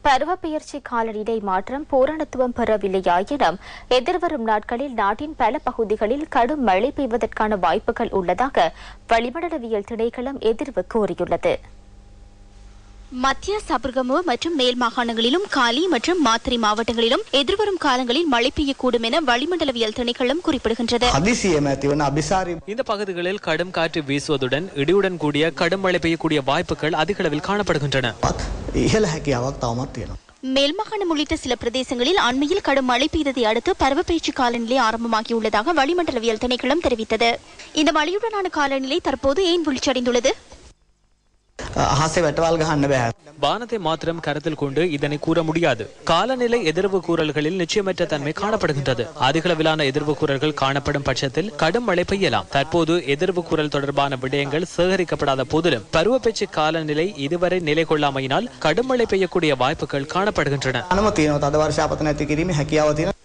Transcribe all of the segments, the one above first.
பருவப்பெயர்ச்சி காலநிலை மாற்றம் பூரணத்துவம் பெறவில்லையாயினும் எதிர்வரும் நாட்களில் நாட்டின் பல பகுதிகளில் கடும் மழை பெய்வதற்கான வாய்ப்புகள் உள்ளதாக வளிமண்டலவியல் திணைக்களம் எதிர்வு கூறியுள்ளது. மத்திய சபர்கமுவ மற்றும் மேல் மாகாணங்களிலும் காலி மற்றும் மாத்திரை மாவட்டங்களிலும் எதிர்வரும் காலங்களில் மழை பெய்யக்கூடும் என வளிமண்டலவியல் திணைக்களம் குறிப்பிடுகின்றது. இந்த பகுதிகளில் கடும் காற்று வீசுவதுடன் இடியுடன் கூடிய கடும் மழை பெய்யக்கூடிய வாய்ப்புகள் அதிக அளவில் காணப்படுகின்றன. மேல் மாகாணம் உள்ளிட்ட சில பிரதேசங்களில் அண்மையில் கடும் மழை பெய்ததை அடுத்து பருவப்பெயர்ச்சி காலநிலை ஆரம்பமாகியுள்ளதாக வளிமண்டலவியல் திணைக்களம் தெரிவித்தது. இந்த மழையுடனான காலநிலை தற்போது ஏன் வீழ்ச்சியடைந்துள்ளது? வானத்தை மாத்திரம் கருத்தில் கொண்டு இதனை கூற முடியாது. காலநிலை எதிர்வு கூறல்களில் நிச்சயமற்ற தன்மை காணப்படுகின்றது. அதிகளவிலான எதிர்வு கூறல்கள் காணப்படும் பட்சத்தில் கடும் மழை பெய்யலாம். தற்போது எதிர்வு கூறல் தொடர்பான விடயங்கள் சேகரிக்கப்படாத போதிலும் பருவப்பெயர்ச்சி காலநிலை இதுவரை நிலை கொள்ளாமையினால் கடும் மழை பெய்யக்கூடிய வாய்ப்புகள் காணப்படுகின்றன.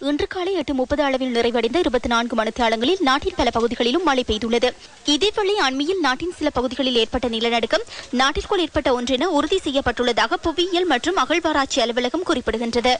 இன்று காலை 8:30 அளவில் நிறைவடைந்த 24 மணித்தியாலங்களில் நாட்டின் பல பகுதிகளிலும் மழை பெய்துள்ளது. இதேவேளை அண்மையில் நாட்டின் சில பகுதிகளில் ஏற்பட்ட நிலநடுக்கம் நாட்டிற்குள் ஏற்பட்ட ஒன்றென உறுதி செய்யப்பட்டுள்ளதாக புவியியல் மற்றும் அகழ்வாராய்ச்சி அலுவலகம் குறிப்பிடுகின்றது.